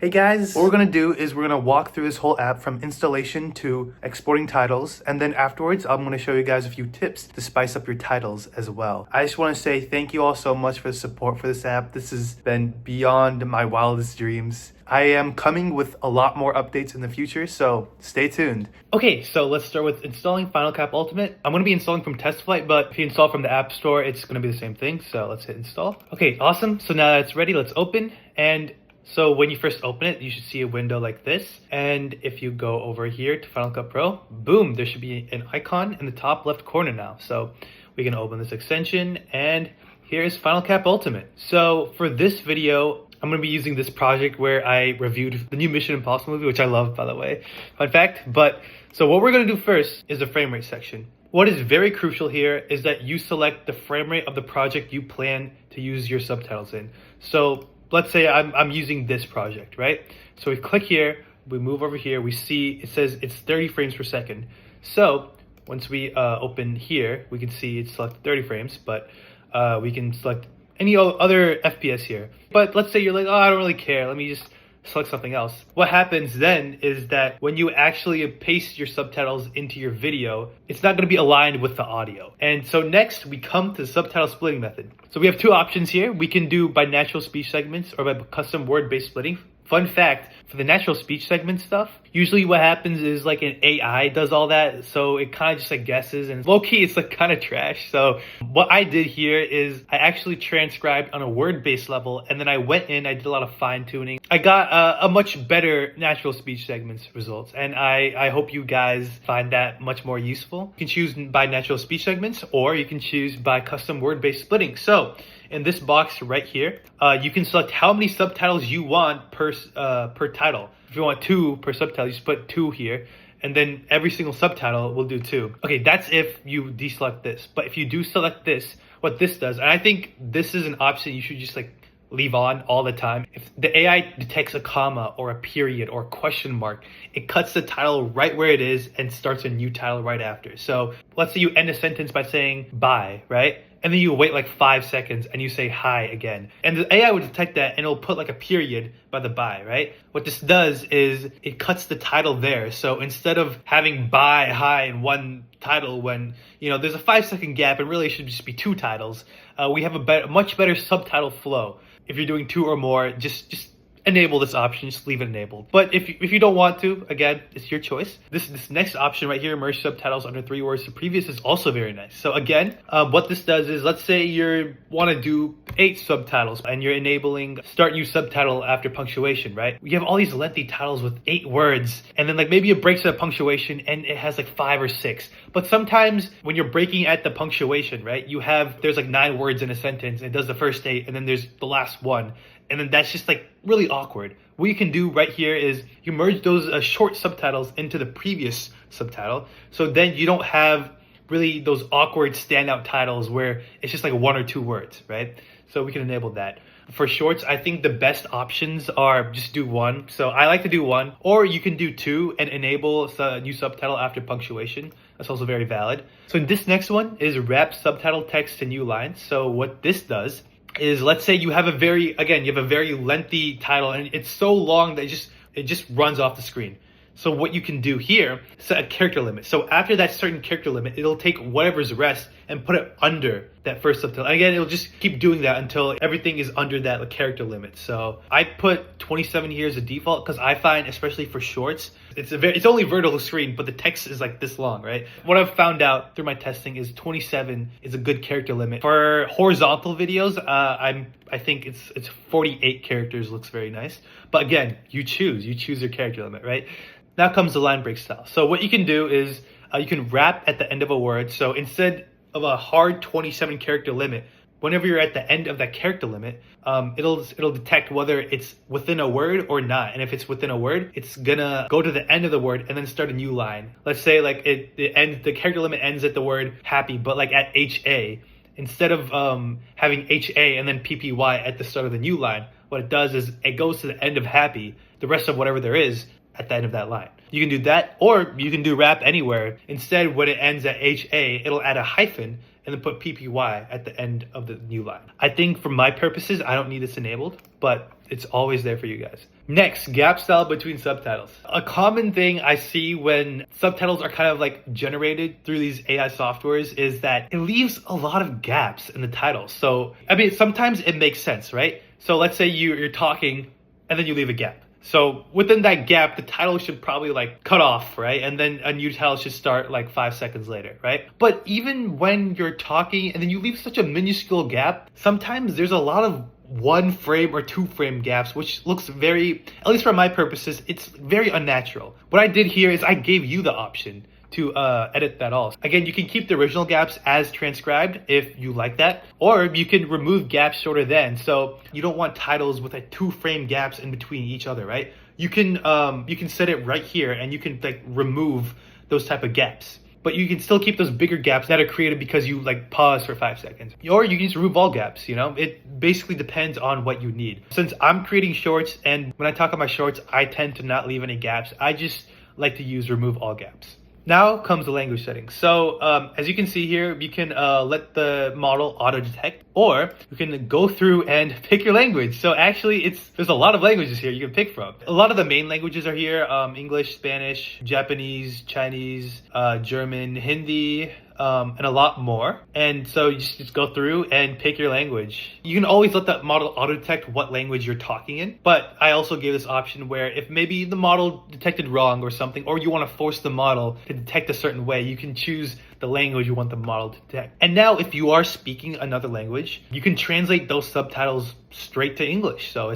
Hey guys, what we're gonna do is we're gonna walk through this whole app from installation to exporting titles, and then afterwards I'm gonna show you guys a few tips to spice up your titles as well. I just wanna say thank you all so much for the support for this app. This has been beyond my wildest dreams. I am coming with a lot more updates in the future, so stay tuned. Okay, so let's start with installing FinalCap Ultimate. I'm gonna be installing from TestFlight, but if you install from the App Store, it's gonna be the same thing, so let's hit install. Okay, awesome, so now that it's ready, let's open, and so when you first open it, you should see a window like this. And if you go over here to Final Cut Pro, boom, there should be an icon in the top left corner now. So we can open this extension and here's FinalCap Ultimate. So for this video, I'm gonna be using this project where I reviewed the new Mission Impossible movie, which I love, by the way, fun fact. But so what we're gonna do first is the frame rate section. What is very crucial here is that you select the frame rate of the project you plan to use your subtitles in. So let's say I'm using this project, right? So we click here, we move over here, we see it says it's 30 frames per second. So once we open here, we can see it's selected 30 frames, but we can select any other FPS here. But let's say you're like, oh, I don't really care, let me just select something else. What happens then is that when you actually paste your subtitles into your video, it's not going to be aligned with the audio. And so next we come to the subtitle splitting method. So we have two options here. We can do by natural speech segments or by custom word-based splitting. Fun fact, for the natural speech segment stuff, usually what happens is like an AI does all that. So it kind of just like guesses, and low-key it's like kind of trash. So what I did here is I actually transcribed on a word-based level, and then I went in, I did a lot of fine-tuning. I got a much better natural speech segments results, and I hope you guys find that much more useful. You can choose by natural speech segments, or you can choose by custom word-based splitting. So in this box right here, you can select how many subtitles you want per title. If you want 2 per subtitle, you just put 2 here, and then every single subtitle will do 2. Okay, that's if you deselect this. But if you do select this, what this does, and I think this is an option you should just like leave on all the time. If the AI detects a comma or a period or a question mark, it cuts the title right where it is and starts a new title right after. So let's say you end a sentence by saying bye, right? And then you wait like 5 seconds and you say hi again. And the AI would detect that and it'll put like a period by the bye, right? What this does is it cuts the title there. So instead of having bye, hi in one title when, you know, there's a 5-second gap and really it should just be 2 titles, we have a much better subtitle flow. If you're doing 2 or more, just enable this option, just leave it enabled. But if you don't want to, again, it's your choice. This next option right here, merge subtitles under 3 words to previous, is also very nice. So again, what this does is, let's say you want to do 8 subtitles and you're enabling start new subtitle after punctuation, right? You have all these lengthy titles with 8 words, and then like maybe it breaks at a punctuation and it has like 5 or 6. But sometimes when you're breaking at the punctuation, right, there's like 9 words in a sentence, and it does the first 8, and then there's the last one. And then that's just like really awkward. What you can do right here is you merge those short subtitles into the previous subtitle. So then you don't have really those awkward standout titles where it's just like 1 or 2 words, right? So we can enable that. For shorts, I think the best options are just do 1. So I like to do 1, or you can do 2 and enable a new subtitle after punctuation. That's also very valid. So this next one is wrap subtitle text to new lines. So what this does is, let's say you have a very lengthy title and it's so long that it just runs off the screen. So what you can do here, set a character limit. So after that certain character limit, it'll take whatever's rest and put it under that first subtitle. And again, it'll just keep doing that until everything is under that character limit. So I put 27 here as a default because I find, especially for shorts, it's only vertical screen, but the text is like this long, right? What I've found out through my testing is 27 is a good character limit. For horizontal videos, I think it's 48 characters, looks very nice. But again, you choose your character limit, right? Now comes the line break style. So what you can do is you can wrap at the end of a word. So instead of a hard 27 character limit, whenever you're at the end of that character limit, it'll detect whether it's within a word or not. And if it's within a word, it's gonna go to the end of the word and then start a new line. Let's say like the character limit ends at the word happy, but like at HA, instead of having HA and then PPY at the start of the new line, what it does is it goes to the end of happy, the rest of whatever there is, at the end of that line. You can do that, or you can do wrap anywhere. Instead, when it ends at HA, it'll add a hyphen and then put PPY at the end of the new line. I think for my purposes, I don't need this enabled, but it's always there for you guys. Next, gap style between subtitles. A common thing I see when subtitles are kind of like generated through these AI softwares is that it leaves a lot of gaps in the titles. So, I mean, sometimes it makes sense, right? So let's say you're talking and then you leave a gap. So within that gap, the title should probably like cut off, right? And then a new title should start like 5 seconds later, right? But even when you're talking and then you leave such a minuscule gap, sometimes there's a lot of 1 frame or 2 frame gaps, which looks very, at least for my purposes, it's very unnatural. What I did here is I gave you the option to edit that all. Again, you can keep the original gaps as transcribed if you like that, or you can remove gaps shorter than. So you don't want titles with like 2 frame gaps in between each other, right? You can set it right here and you can like remove those type of gaps. But you can still keep those bigger gaps that are created because you like pause for 5 seconds. Or you can just remove all gaps, you know? It basically depends on what you need. Since I'm creating shorts and when I talk about my shorts, I tend to not leave any gaps. I just like to use remove all gaps. Now comes the language settings. So as you can see here, you can let the model auto detect, or you can go through and pick your language. So actually there's a lot of languages here you can pick from. A lot of the main languages are here: English, Spanish, Japanese, Chinese, German, Hindi, and a lot more. And so you just go through and pick your language. You can always let the model auto detect what language you're talking in, but I also gave this option where if maybe the model detected wrong or something, or you want to force the model to detect a certain way, you can choose the language you want the model to detect. And now if you are speaking another language, you can translate those subtitles straight to English. So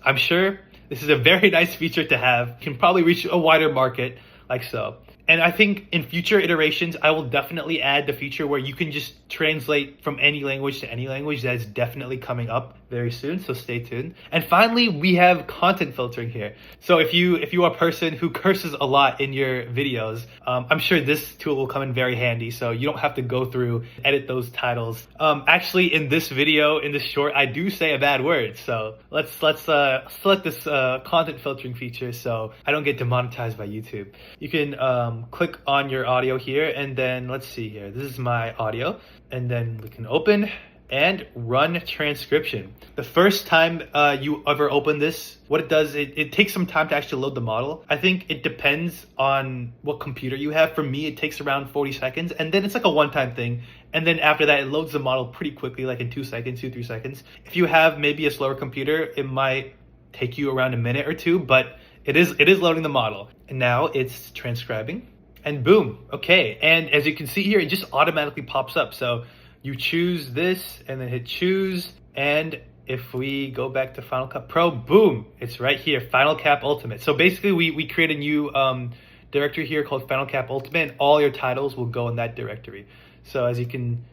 I'm sure this is a very nice feature to have. You can probably reach a wider market like so. And I think in future iterations, I will definitely add the feature where you can just translate from any language to any language. That is definitely coming up very soon, so stay tuned. And finally, we have content filtering here. So if you are a person who curses a lot in your videos, I'm sure this tool will come in very handy, so you don't have to go through, edit those titles. Actually, in this video, in this short, I do say a bad word, so let's select this content filtering feature so I don't get demonetized by YouTube. You can click on your audio here, and then let's see here. This is my audio, and then we can open and run transcription. The first time you ever open this, what it does, it takes some time to actually load the model. I think it depends on what computer you have. For me, it takes around 40 seconds, and then it's like a one-time thing. And then after that, it loads the model pretty quickly, like in 2 seconds, 3 seconds. If you have maybe a slower computer, it might take you around a minute or two, but it is loading the model. And now it's transcribing, and boom, okay. And as you can see here, it just automatically pops up. So you choose this and then hit choose, and if we go back to Final Cut Pro, boom, it's right here, FinalCap Ultimate. So basically we create a new directory here called FinalCap Ultimate, and all your titles will go in that directory. So as you can,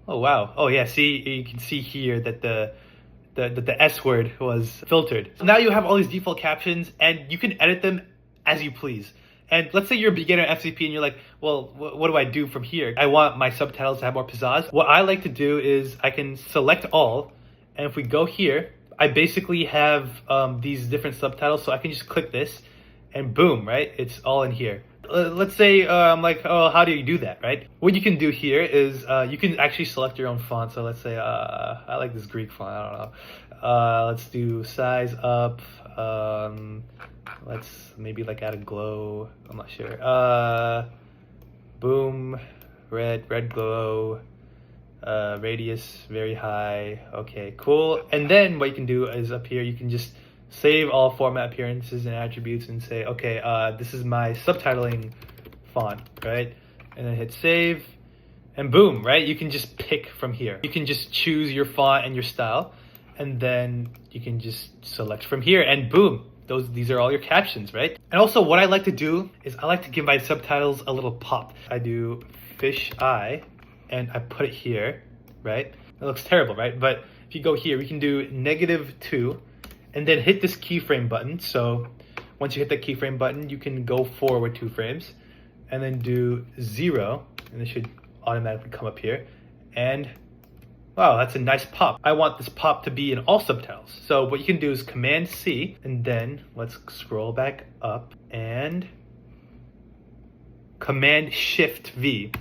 oh wow, oh yeah, see, you can see here that the S word was filtered. So now you have all these default captions and you can edit them as you please. And let's say you're a beginner FCP and you're like, well, what do I do from here? I want my subtitles to have more pizzazz. What I like to do is I can select all, and if we go here, I basically have these different subtitles, so I can just click this and boom, right? It's all in here. Let's say I'm like, oh, how do you do that, right? What you can do here is you can actually select your own font. So let's say I like this Greek font, I don't know. Let's do size up. Let's maybe like add a glow, I'm not sure. Boom, red glow, radius very high. Okay, cool. And then what you can do is up here, you can just save all format appearances and attributes and say, okay, this is my subtitling font, right? And then hit save, and boom, right? You can just pick from here. You can just choose your font and your style, and then you can just select from here, and boom, these are all your captions, right? And also what I like to do is I like to give my subtitles a little pop. I do fish eye and I put it here, right? It looks terrible, right? But if you go here, we can do -2 and then hit this keyframe button. So once you hit the keyframe button, you can go forward 2 frames and then do 0, and it should automatically come up here. And wow, that's a nice pop. I want this pop to be in all subtitles. So what you can do is Command C, and then let's scroll back up and Command Shift V.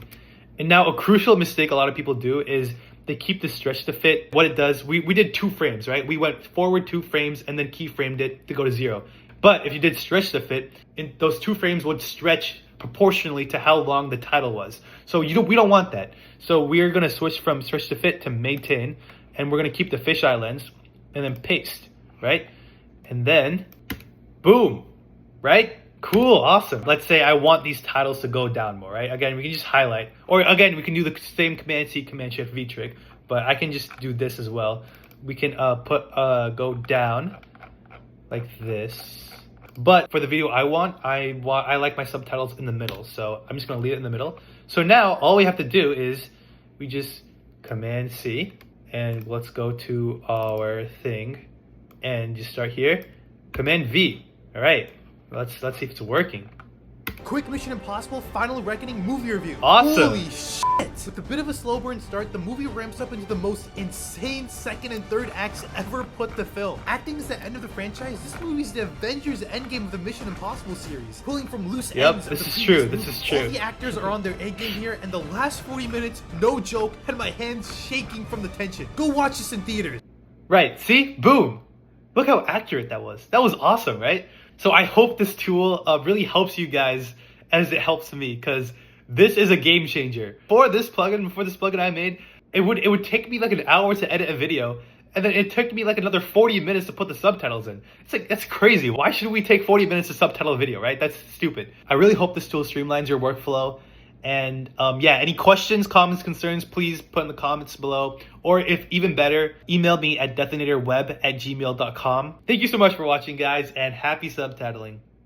And now a crucial mistake a lot of people do is they keep the stretch to fit. What it does, we did 2 frames, right? We went forward 2 frames and then keyframed it to go to 0. But if you did stretch to fit, those 2 frames would stretch proportionally to how long the title was. So we don't want that. So we're gonna switch from stretch to fit to maintain, and we're gonna keep the fisheye lens and then paste, right? And then, boom, right? Cool, awesome. Let's say I want these titles to go down more, right? Again, we can just highlight, or again, we can do the same Command C, Command Shift V trick, but I can just do this as well. We can go down like this. But for the video I like my subtitles in the middle, so I'm just gonna leave it in the middle. So now all we have to do is we just Command C, and let's go to our thing and just start here. Command V. All right, let's see if it's working. Quick Mission Impossible Final Reckoning movie review. Awesome. Holy shit. With a bit of a slow burn start, the movie ramps up into the most insane second and third acts ever put to film. Acting is the end of the franchise. This movie is the Avengers Endgame of the Mission Impossible series. Pulling from loose ends. This is true. This is true. All the actors are on their A game here, and the last 40 minutes, no joke, had my hands shaking from the tension. Go watch this in theaters. Right, see? Boom. Look how accurate that was. That was awesome, right? So I hope this tool really helps you guys as it helps me, because this is a game changer. Before this plugin I made, it would take me like an hour to edit a video, and then it took me like another 40 minutes to put the subtitles in. It's like, that's crazy. Why should we take 40 minutes to subtitle a video, right? That's stupid. I really hope this tool streamlines your workflow. And yeah, any questions, comments, concerns, please put in the comments below. Or if even better, email me at detonatorweb@gmail.com. Thank you so much for watching, guys, and happy subtitling.